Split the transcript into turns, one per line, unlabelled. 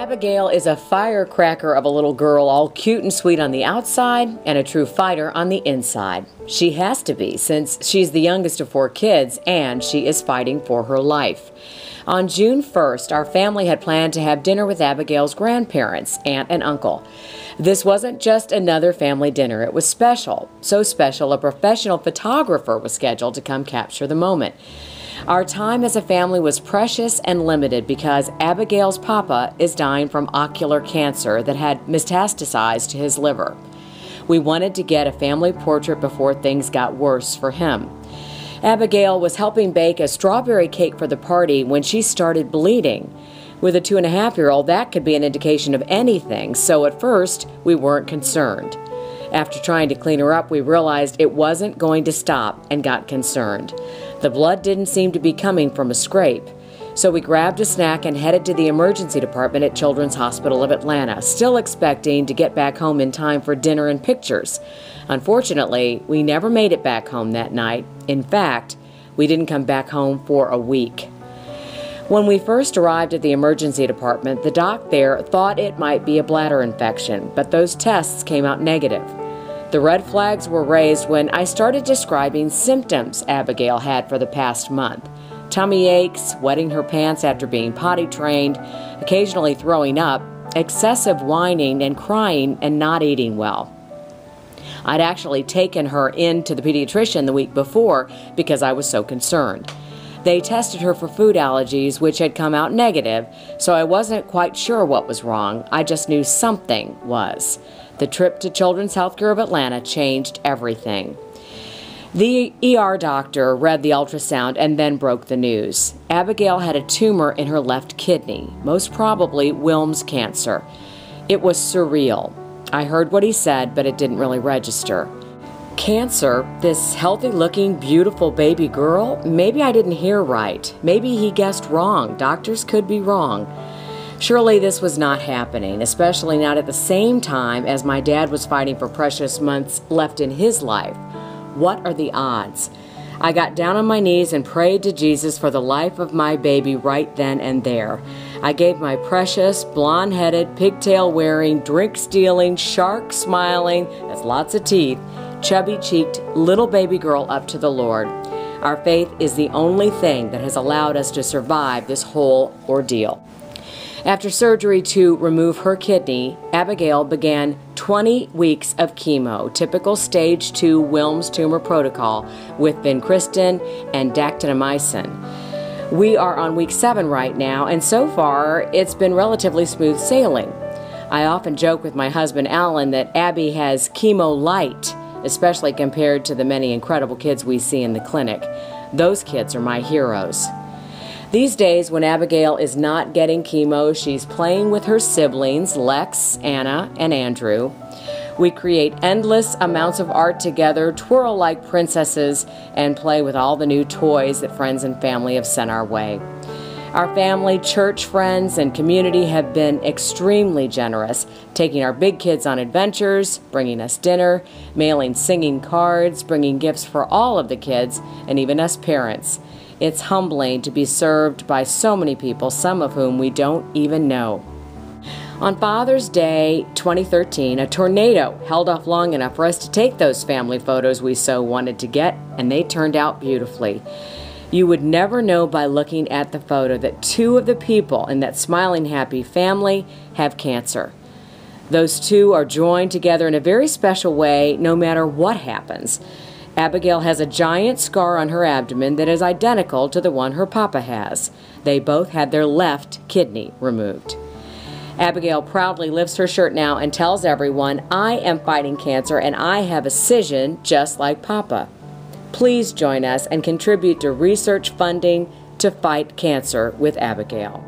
Abigail is a firecracker of a little girl, all cute and sweet on the outside and a true fighter on the inside. She has to be, since she's the youngest of 4 kids and she is fighting for her life. On June 1st, our family had planned to have dinner with Abigail's grandparents, aunt and uncle. This wasn't just another family dinner, it was special. So special, a professional photographer was scheduled to come capture the moment. Our time as a family was precious and limited because Abigail's papa is dying from ocular cancer that had metastasized to his liver. We wanted to get a family portrait before things got worse for him. Abigail was helping bake a strawberry cake for the party when she started bleeding. With a 2.5-year-old, that could be an indication of anything, so at first we weren't concerned. After trying to clean her up, we realized it wasn't going to stop and got concerned. The blood didn't seem to be coming from a scrape. So we grabbed a snack and headed to the emergency department at Children's Hospital of Atlanta, still expecting to get back home in time for dinner and pictures. Unfortunately, we never made it back home that night. In fact, we didn't come back home for a week. When we first arrived at the emergency department, the doc there thought it might be a bladder infection, but those tests came out negative. The red flags were raised when I started describing symptoms Abigail had for the past month. Tummy aches, wetting her pants after being potty trained, occasionally throwing up, excessive whining and crying, and not eating well. I'd actually taken her in to the pediatrician the week before because I was so concerned. They tested her for food allergies, which had come out negative, so I wasn't quite sure what was wrong. I just knew something was. The trip to Children's Healthcare of Atlanta changed everything. The ER doctor read the ultrasound and then broke the news. Abigail had a tumor in her left kidney, most probably Wilms cancer. It was surreal. I heard what he said, but it didn't really register. Cancer, this healthy-looking, beautiful baby girl? Maybe I didn't hear right. Maybe he guessed wrong. Doctors could be wrong. Surely this was not happening, especially not at the same time as my dad was fighting for precious months left in his life. What are the odds? I got down on my knees and prayed to Jesus for the life of my baby right then and there. I gave my precious, blonde-headed, pigtail-wearing, drink-stealing, shark-smiling, has lots of teeth, chubby-cheeked little baby girl up to the Lord. Our faith is the only thing that has allowed us to survive this whole ordeal. After surgery to remove her kidney, Abigail began 20 weeks of chemo, typical stage 2 Wilms tumor protocol with vincristine and dactynomycin. We are on week 7 right now, and so far it's been relatively smooth sailing. I often joke with my husband Alan that Abby has chemo light, especially compared to the many incredible kids we see in the clinic. Those kids are my heroes. These days, when Abigail is not getting chemo, she's playing with her siblings, Lex, Anna, and Andrew. We create endless amounts of art together, twirl like princesses, and play with all the new toys that friends and family have sent our way. Our family, church friends, and community have been extremely generous, taking our big kids on adventures, bringing us dinner, mailing singing cards, bringing gifts for all of the kids, and even us parents. It's humbling to be served by so many people, some of whom we don't even know. On Father's Day 2013, a tornado held off long enough for us to take those family photos we so wanted to get, and they turned out beautifully. You would never know by looking at the photo that 2 of the people in that smiling, happy family have cancer. Those 2 are joined together in a very special way no matter what happens. Abigail has a giant scar on her abdomen that is identical to the one her papa has. They both had their left kidney removed. Abigail proudly lifts her shirt now and tells everyone, "I am fighting cancer and I have a cision just like Papa." Please join us and contribute to research funding to fight cancer with Abigail.